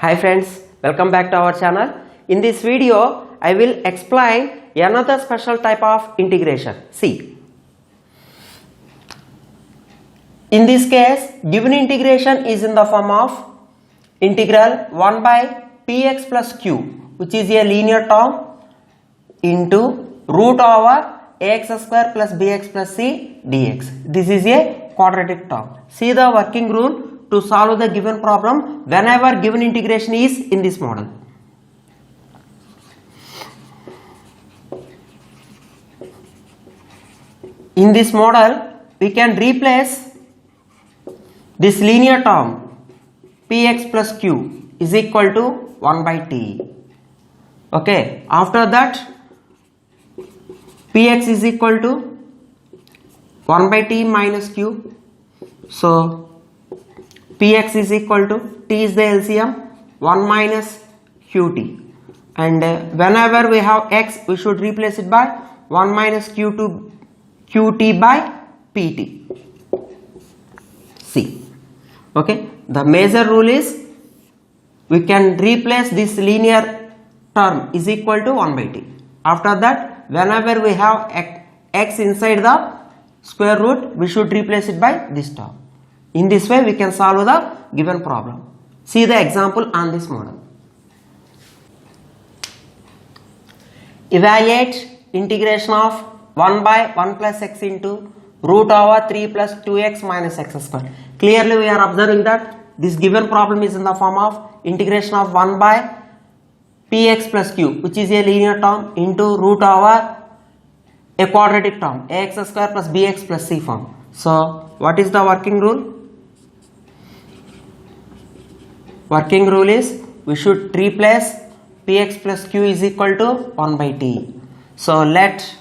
Hi friends, welcome back to our channel. In this video, I will explain another special type of integration. See, in this case, given integration is in the form of integral 1 by px plus q, which is a linear term, into root over ax square plus bx plus c dx. This is a quadratic term. See the working rule to solve the given problem whenever given integration is in this model. In this model, we can replace this linear term px plus q is equal to 1 by t. Okay, after that px is equal to 1 by t minus q. So px is equal to, t is the LCM, 1 minus qt, and whenever we have x, we should replace it by 1 minus qt by pt. See, okay, the major rule is we can replace this linear term is equal to 1 by t. After that, whenever we have x inside the square root, we should replace it by this term. In this way, we can solve the given problem. See the example on this model. Evaluate integration of 1 by 1 plus x into root over 3 plus 2x minus x square. Clearly, we are observing that this given problem is in the form of integration of 1 by px plus q, which is a linear term, into root over a quadratic term, ax square plus bx plus c form. So, what is the working rule? Working rule is we should replace px plus q is equal to 1 by t. So, let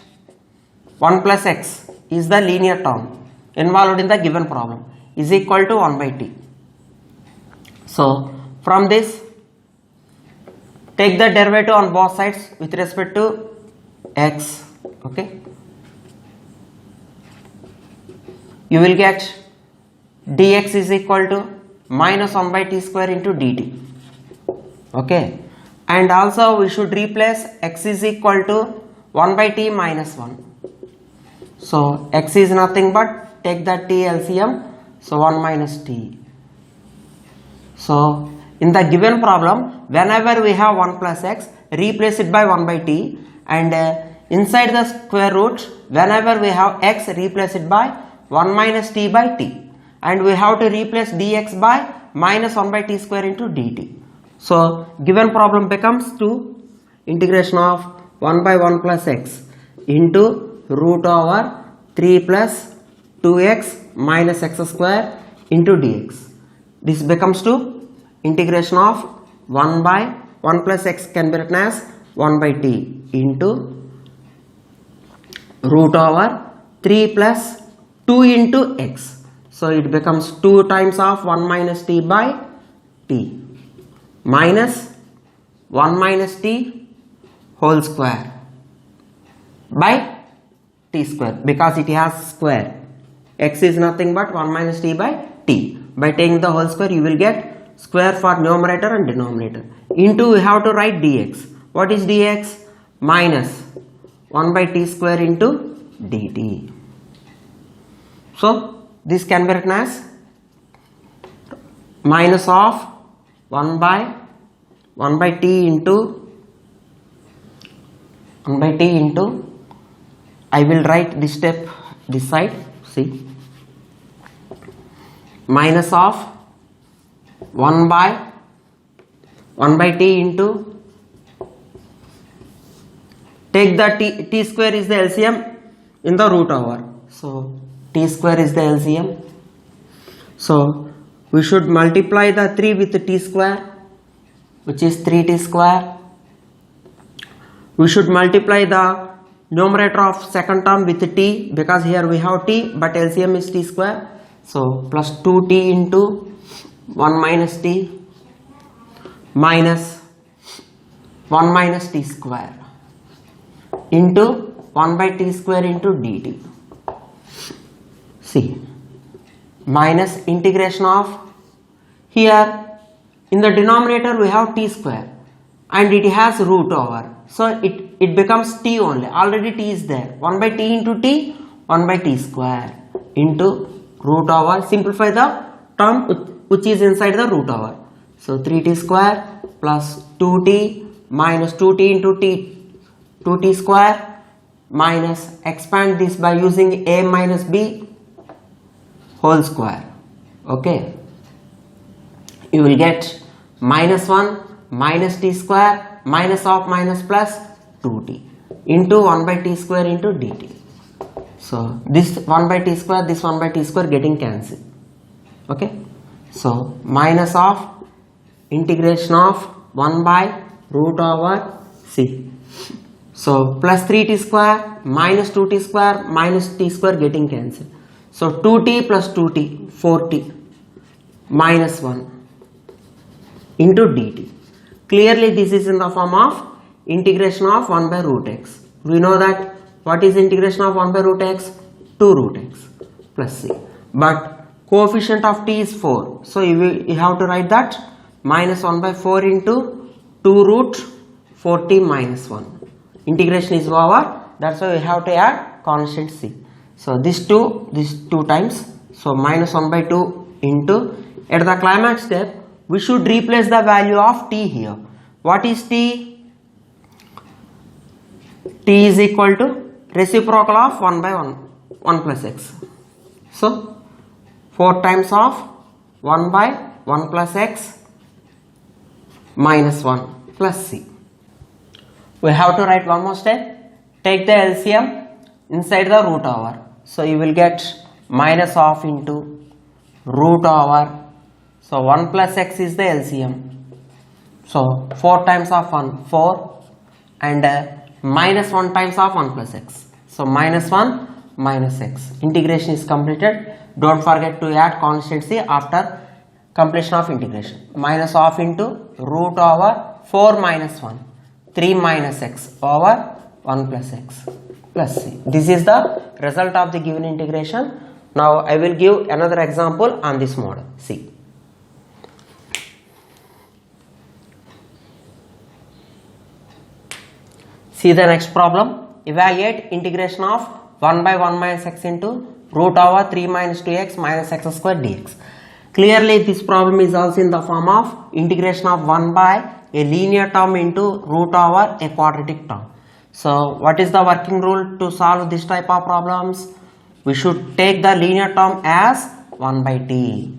1 plus x is the linear term involved in the given problem is equal to 1 by t. So, from this, take the derivative on both sides with respect to x. Okay, you will get dx is equal to minus 1 by t square into dt. Okay, and also we should replace x is equal to 1 by t minus 1. So x is nothing but take the t LCM, so 1 minus t. So in the given problem, whenever we have 1 plus x, replace it by 1 by t, and inside the square root, whenever we have x, replace it by 1 minus t by t, and we have to replace dx by minus 1 by t square into dt. So given problem becomes to integration of 1 by 1 plus x into root over 3 plus 2x minus x square into dx. This becomes to integration of 1 by 1 plus x can be written as 1 by t into root over 3 plus 2 into x. So it becomes 2 times of 1 minus t by t minus 1 minus t whole square by t square, because it has square. X is nothing but 1 minus t by t. By taking the whole square, you will get square for numerator and denominator. Into we have to write dx. What is dx? Minus 1 by t square into dt. So this can be written as minus of 1 by t into I will write this step this side. See, minus of 1 by t into, take the t square is the LCM in the root over. So t square is the LCM. So we should multiply the 3 with t square, which is 3t square. We should multiply the numerator of second term with t, because here we have t but LCM is t square. So plus 2t into 1 minus t minus 1 minus t square into 1 by t square into dt. See, minus integration of, here in the denominator we have t square and it has root over, so it becomes t only. Already t is there. 1 by t into t, 1 by t square into root over. Simplify the term which is inside the root over. So 3t square plus 2t minus 2t into t, 2t square minus, expand this by using a minus b whole square. Okay, you will get minus 1 minus t square minus of minus plus 2t into 1 by t square into dt. So this 1 by t square, this 1 by t square getting cancelled. Okay, so minus of integration of 1 by root over c. So plus 3t square minus 2t square minus t square getting cancelled. So 2t plus 2t, 4t minus 1 into dt. Clearly this is in the form of integration of 1 by root x. We know that what is integration of 1 by root x? 2 root x plus c. But coefficient of t is 4. So you have to write that minus 1 by 4 into 2 root 4t minus 1. Integration is over. That's why we have to add constant c. So this 2 times. So minus 1 by 2 into, at the climax step we should replace the value of t here. What is t? T is equal to reciprocal of 1 by 1 plus x. So 4 times of 1 by 1 plus x minus 1 plus c. We have to write one more step. Take the LCM inside the root over. So you will get minus of into root over. So 1 plus x is the LCM. So 4 times of 1, 4, and minus 1 times of 1 plus x. So minus 1 minus x. Integration is completed. Don't forget to add constant c after completion of integration. Minus of into root over 4 minus 1, 3 minus x over 1 plus x plus c. This is the result of the given integration. Now I will give another example on this model. See. See the next problem. Evaluate integration of 1 by 1 minus x into root over 3 minus 2x minus x square dx. Clearly this problem is also in the form of integration of 1 by a linear term into root over a quadratic term. So what is the working rule to solve this type of problems? We should take the linear term as 1 by t.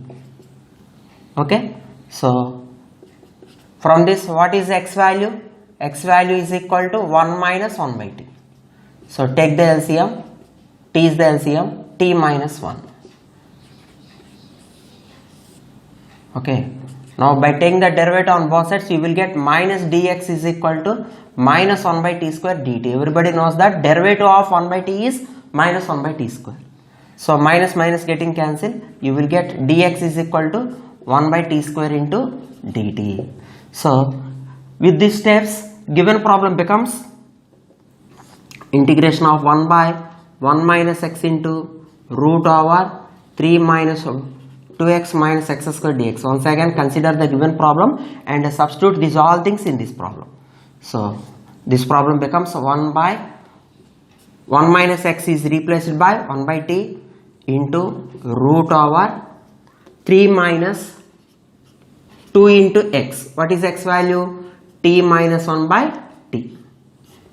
Okay. So from this, what is x value? X value is equal to 1 minus 1 by t. So take the LCM. T is the LCM. T minus 1. Okay. Now by taking the derivative on both sides, you will get minus dx is equal to minus 1 by t square dt. Everybody knows that derivative of 1 by t is minus 1 by t square. So minus minus getting cancelled. You will get dx is equal to 1 by t square into dt. So with these steps, given problem becomes integration of 1 by 1 minus x into root over 3 minus 2x minus x square dx. Once again consider the given problem and substitute these all things in this problem. So this problem becomes 1 by 1 minus x is replaced by 1 by t into root over 3 minus 2 into x. What is x value? T minus 1 by t.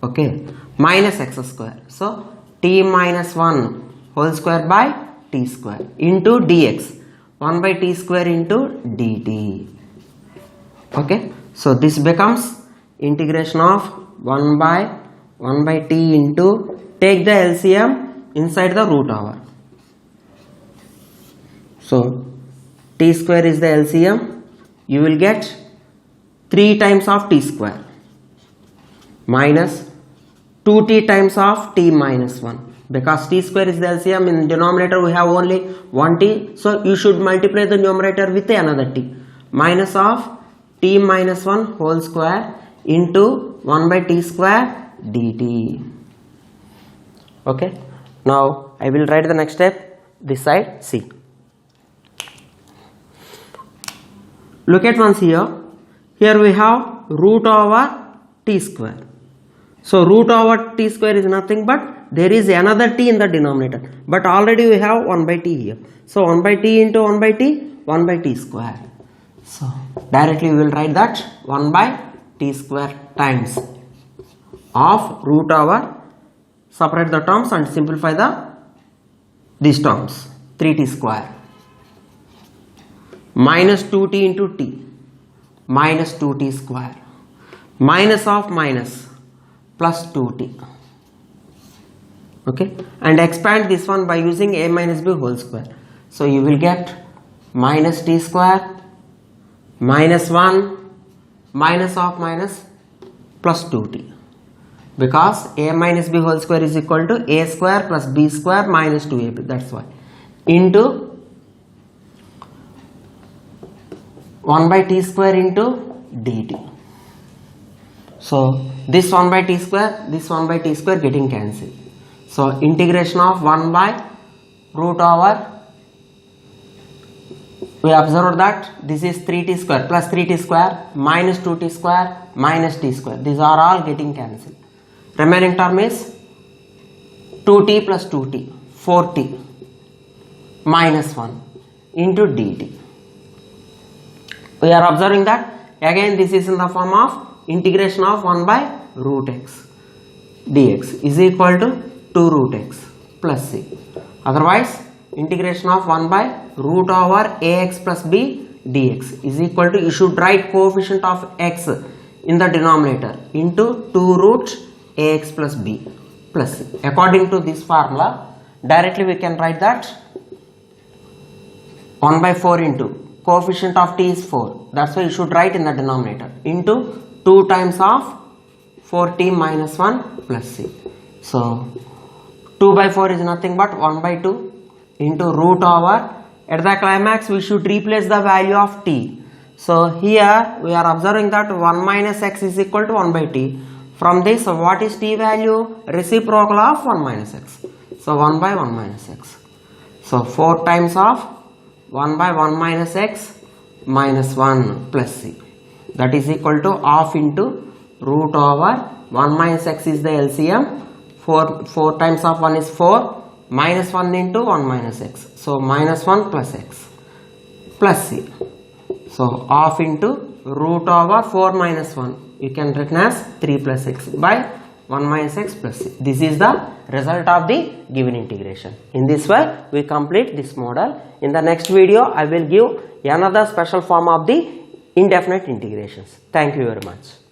Okay. Minus x square. So t minus 1 whole square by t square into dx. 1 by t square into dt. Okay. So this becomes integration of 1 by t into, take the LCM inside the root over. So t square is the LCM. You will get 3 times of t square minus 2t times of t minus 1. Because t square is the LCM, in denominator we have only 1t. So you should multiply the numerator with another t. Minus of t minus 1 whole square into 1 by t square dt. Okay. Now I will write the next step this side. See. look at once here. Here we have root over t square. So root over t square is nothing but there is another t in the denominator. But already we have 1 by t here. So 1 by t into 1 by t, 1 by t square. So directly we will write that 1 by t square times of root over, separate the terms and simplify these terms, 3t square minus 2t into t minus 2t square minus of minus plus 2t. Okay, and expand this one by using a minus b whole square. So you will get minus t square minus 1 minus of minus plus 2t, because a minus b whole square is equal to a square plus b square minus 2ab, that's why, into 1 by t square into dt. So this 1 by t square, this 1 by t square getting cancelled. So integration of 1 by root over, we observe that this is 3t square plus 3t square minus 2t square minus t square. These are all getting cancelled. Remaining term is 2t plus 2t, 4t minus 1 into dt. We are observing that again this is in the form of integration of 1 by root x dx is equal to 2 root x plus c. Otherwise integration of 1 by root over ax plus b dx is equal to, you should write coefficient of x in the denominator into 2 root ax plus b plus c. According to this formula, directly we can write that 1 by 4 into coefficient of t is 4, that's why you should write in the denominator, into 2 times of 4t minus 1 plus c. So 2 by 4 is nothing but 1 by 2 into root over, at the climax we should replace the value of t. So here we are observing that 1 minus x is equal to 1 by t. From this, what is t value? Reciprocal of 1 minus x. So 1 by 1 minus x. So 4 times of 1 by 1 minus x minus 1 plus c, that is equal to half into root over 1 minus x is the LCM, 4 times of 1 is 4 minus 1 into 1 minus x, so minus 1 plus x plus c. So half into root over 4 minus 1, you can written as 3 plus x by 1 minus x plus c. This is the result of the given integration. In this way we complete this model. In the next video I will give another special form of the indefinite integrations. Thank you very much.